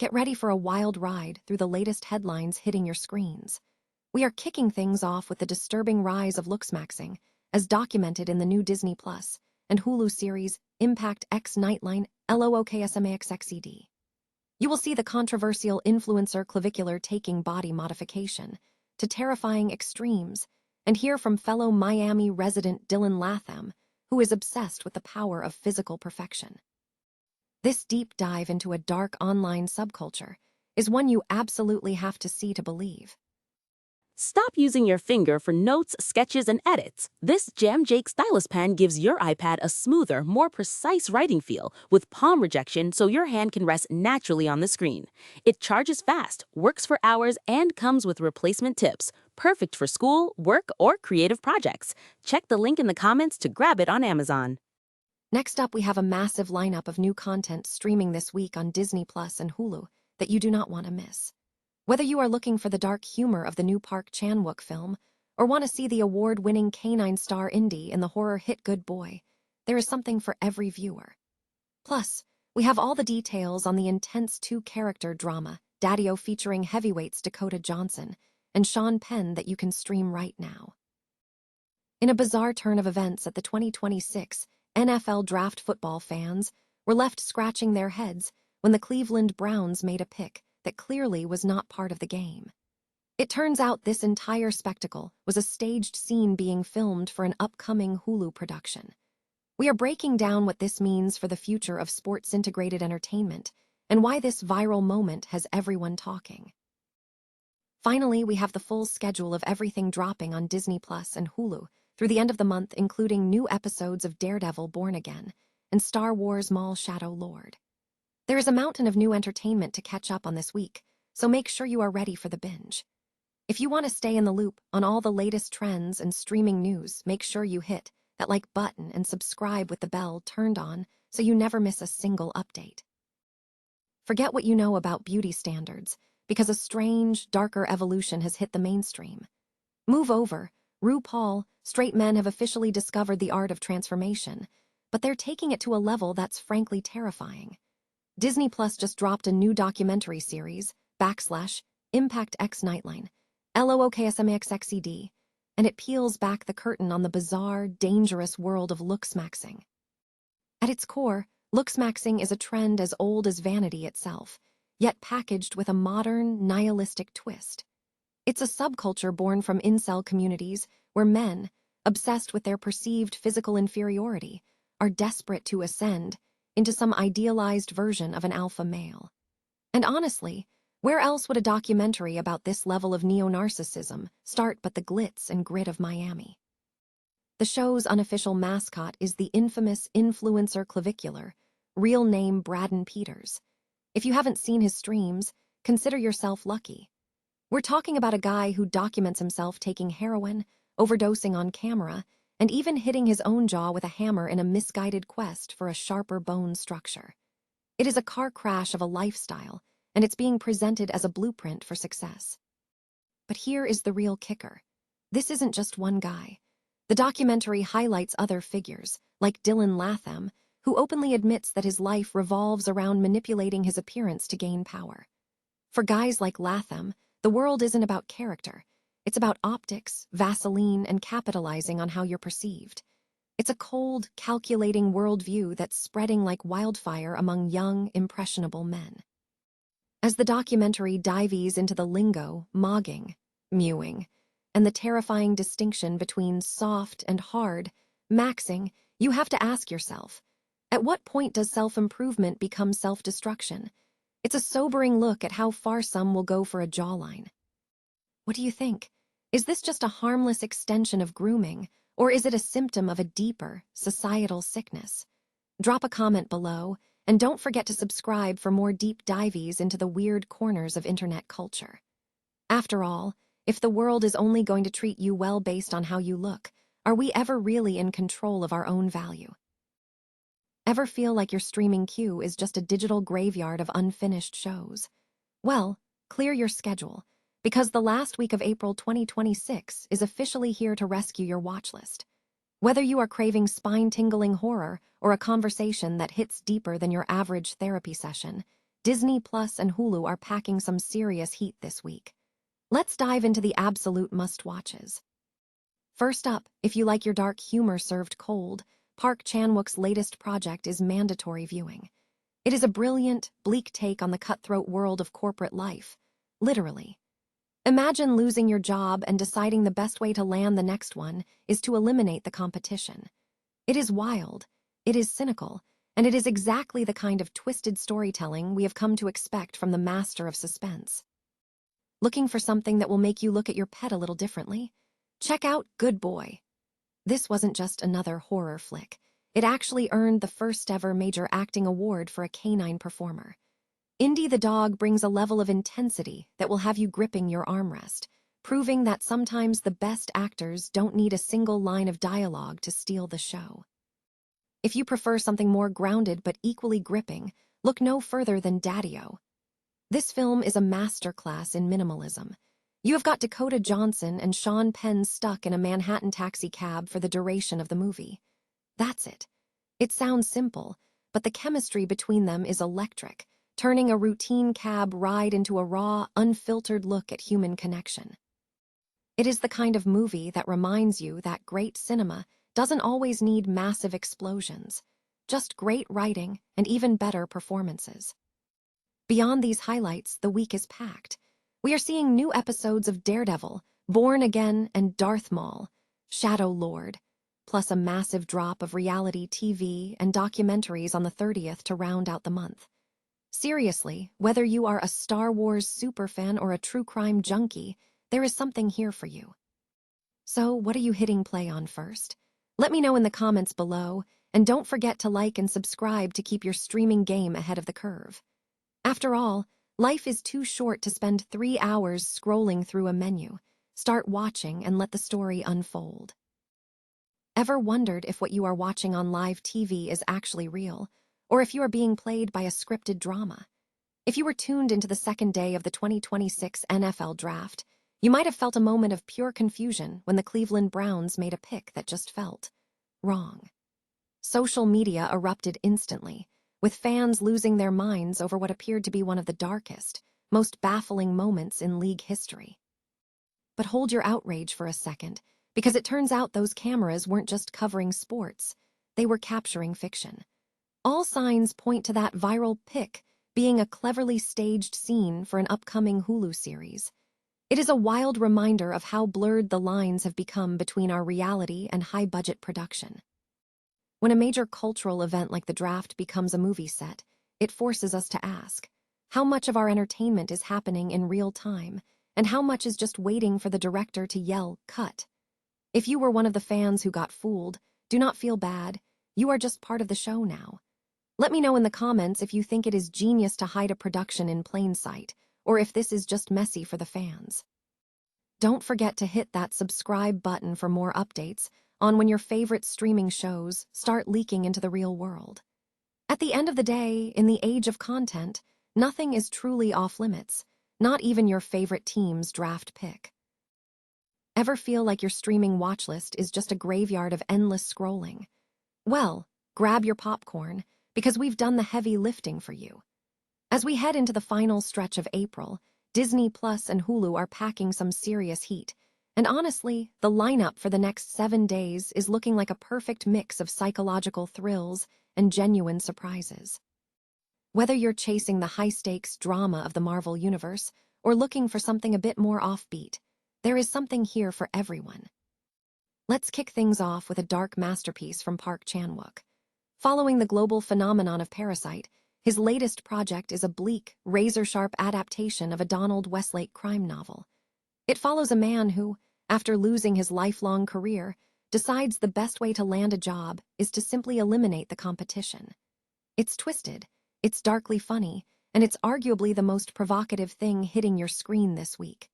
Get ready for a wild ride through the latest headlines hitting your screens. We are kicking things off with the disturbing rise of looksmaxxing, as documented in the new Disney Plus and Hulu series Impact X Nightline LOOKSMAXXED. You will see the controversial influencer Clavicular taking body modification to terrifying extremes, and hear from fellow Miami resident Dylan Latham, who is obsessed with the power of physical perfection. This deep dive into a dark online subculture is one you absolutely have to see to believe. Stop using your finger for notes, sketches, and edits. This Jam Jake stylus pen gives your iPad a smoother, more precise writing feel with palm rejection so your hand can rest naturally on the screen. It charges fast, works for hours, and comes with replacement tips. Perfect for school, work, or creative projects. Check the link in the comments to grab it on Amazon. Next up, we have a massive lineup of new content streaming this week on Disney Plus and Hulu that you do not want to miss. Whether you are looking for the dark humor of the new Park Chan-wook film or want to see the award-winning canine star Indy in the horror hit Good Boy, there is something for every viewer. Plus, we have all the details on the intense two-character drama Daddio featuring heavyweights Dakota Johnson and Sean Penn that you can stream right now. In a bizarre turn of events at the 2026 NFL Draft, football fans were left scratching their heads when the Cleveland Browns made a pick that clearly was not part of the game. It turns out this entire spectacle was a staged scene being filmed for an upcoming Hulu production. We are breaking down what this means for the future of sports-integrated entertainment and why this viral moment has everyone talking. Finally, we have the full schedule of everything dropping on Disney Plus and Hulu through the end of the month, including new episodes of Daredevil Born Again and Star Wars Maul Shadow Lord. There is a mountain of new entertainment to catch up on this week, so make sure you are ready for the binge. If you want to stay in the loop on all the latest trends and streaming news, make sure you hit that like button and subscribe with the bell turned on so you never miss a single update. Forget what you know about beauty standards, because a strange, darker evolution has hit the mainstream. Move over. RuPaul, straight men have officially discovered the art of transformation, but they're taking it to a level that's frankly terrifying. Disney Plus just dropped a new documentary series, Impact X Nightline, LOOKSMAXXED, and it peels back the curtain on the bizarre, dangerous world of looksmaxxing. At its core, looksmaxxing is a trend as old as vanity itself, yet packaged with a modern, nihilistic twist. It's a subculture born from incel communities where men, obsessed with their perceived physical inferiority, are desperate to ascend into some idealized version of an alpha male. And honestly, where else would a documentary about this level of neo-narcissism start but the glitz and grit of Miami? The show's unofficial mascot is the infamous influencer Clavicular, real name Braden Peters. If you haven't seen his streams, consider yourself lucky. We're talking about a guy who documents himself taking heroin, overdosing on camera, and even hitting his own jaw with a hammer in a misguided quest for a sharper bone structure. It is a car crash of a lifestyle, and it's being presented as a blueprint for success. But here is the real kicker. This isn't just one guy. The documentary highlights other figures, like Dylan Latham, who openly admits that his life revolves around manipulating his appearance to gain power. For guys like Latham, the world isn't about character. It's about optics, Vaseline, and capitalizing on how you're perceived. It's a cold, calculating worldview that's spreading like wildfire among young, impressionable men. As the documentary dives into the lingo, mogging, mewing, and the terrifying distinction between soft and hard, maxing, you have to ask yourself, at what point does self-improvement become self-destruction? It's a sobering look at how far some will go for a jawline. What do you think? Is this just a harmless extension of grooming, or is it a symptom of a deeper, societal sickness? Drop a comment below, and don't forget to subscribe for more deep dives into the weird corners of internet culture. After all, if the world is only going to treat you well based on how you look, are we ever really in control of our own value? Ever feel like your streaming queue is just a digital graveyard of unfinished shows? Well, clear your schedule, because the last week of April 2026 is officially here to rescue your watch list. Whether you are craving spine-tingling horror or a conversation that hits deeper than your average therapy session, Disney Plus and Hulu are packing some serious heat this week. Let's dive into the absolute must-watches. First up, if you like your dark humor served cold, Park Chan-wook's latest project is mandatory viewing. It is a brilliant, bleak take on the cutthroat world of corporate life. Literally. Imagine losing your job and deciding the best way to land the next one is to eliminate the competition. It is wild, it is cynical, and it is exactly the kind of twisted storytelling we have come to expect from the master of suspense. Looking for something that will make you look at your pet a little differently? Check out Good Boy. This wasn't just another horror flick. It actually earned the first ever major acting award for a canine performer. Indy the dog brings a level of intensity that will have you gripping your armrest, proving that sometimes the best actors don't need a single line of dialogue to steal the show. If you prefer something more grounded but equally gripping, look no further than Daddio. This film is a masterclass in minimalism. You have got Dakota Johnson and Sean Penn stuck in a Manhattan taxi cab for the duration of the movie. That's it. It sounds simple, but the chemistry between them is electric, turning a routine cab ride into a raw, unfiltered look at human connection. It is the kind of movie that reminds you that great cinema doesn't always need massive explosions, just great writing and even better performances. Beyond these highlights, the week is packed. We are seeing new episodes of Daredevil, Born Again, and Darth Maul, Shadow Lord, plus a massive drop of reality TV and documentaries on the 30th to round out the month. Seriously, whether you are a Star Wars superfan or a true crime junkie, there is something here for you. So, what are you hitting play on first? Let me know in the comments below, and don't forget to like and subscribe to keep your streaming game ahead of the curve. After all, life is too short to spend 3 hours scrolling through a menu. Start watching and let the story unfold. Ever wondered if what you are watching on live TV is actually real, or if you are being played by a scripted drama? If you were tuned into the second day of the 2026 NFL Draft, you might have felt a moment of pure confusion when the Cleveland Browns made a pick that just felt wrong. Social media erupted instantly, with fans losing their minds over what appeared to be one of the darkest, most baffling moments in league history. But hold your outrage for a second, because it turns out those cameras weren't just covering sports, they were capturing fiction. All signs point to that viral pic being a cleverly staged scene for an upcoming Hulu series. It is a wild reminder of how blurred the lines have become between our reality and high-budget production. When a major cultural event like the draft becomes a movie set, it forces us to ask, how much of our entertainment is happening in real time, and how much is just waiting for the director to yell, "Cut"? If you were one of the fans who got fooled, do not feel bad. You are just part of the show now. Let me know in the comments if you think it is genius to hide a production in plain sight, or if this is just messy for the fans. Don't forget to hit that subscribe button for more updates on when your favorite streaming shows start leaking into the real world. At the end of the day, in the age of content, nothing is truly off limits, not even your favorite team's draft pick. Ever feel like your streaming watch list is just a graveyard of endless scrolling? Well, grab your popcorn, because we've done the heavy lifting for you. As we head into the final stretch of April, Disney Plus and Hulu are packing some serious heat, and honestly, the lineup for the next 7 days is looking like a perfect mix of psychological thrills and genuine surprises. Whether you're chasing the high-stakes drama of the Marvel Universe or looking for something a bit more offbeat, there is something here for everyone. Let's kick things off with a dark masterpiece from Park Chan-wook. Following the global phenomenon of Parasite, his latest project is a bleak, razor-sharp adaptation of a Donald Westlake crime novel. It follows a man who, after losing his lifelong career, decides the best way to land a job is to simply eliminate the competition. It's twisted, it's darkly funny, and it's arguably the most provocative thing hitting your screen this week.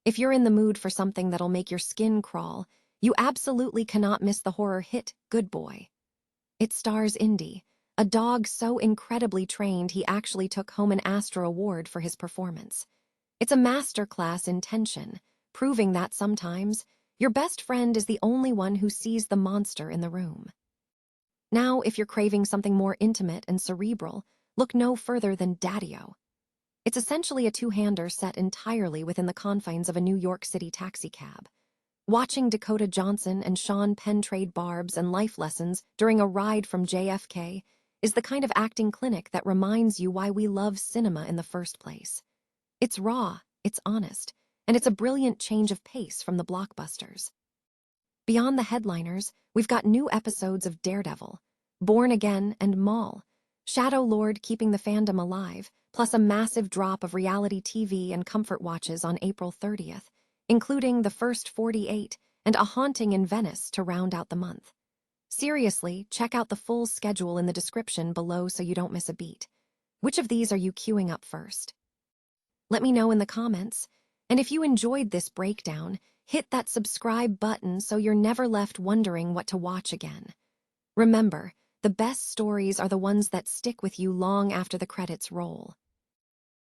If you're in the mood for something that'll make your skin crawl, you absolutely cannot miss the horror hit Good Boy. It stars Indy, a dog so incredibly trained he actually took home an Astra Award for his performance. It's a masterclass in tension, proving that sometimes your best friend is the only one who sees the monster in the room. Now, if you're craving something more intimate and cerebral, look no further than Daddio. It's essentially a two-hander set entirely within the confines of a New York City taxicab. Watching Dakota Johnson and Sean Penn trade barbs and life lessons during a ride from JFK is the kind of acting clinic that reminds you why we love cinema in the first place. It's raw, it's honest, and it's a brilliant change of pace from the blockbusters. Beyond the headliners, we've got new episodes of Daredevil, Born Again, and Maul, Shadow Lord keeping the fandom alive, plus a massive drop of reality TV and comfort watches on April 30th, including The First 48 and A Haunting in Venice to round out the month. Seriously, check out the full schedule in the description below so you don't miss a beat. Which of these are you queuing up first? Let me know in the comments. And if you enjoyed this breakdown, hit that subscribe button so you're never left wondering what to watch again. Remember, the best stories are the ones that stick with you long after the credits roll.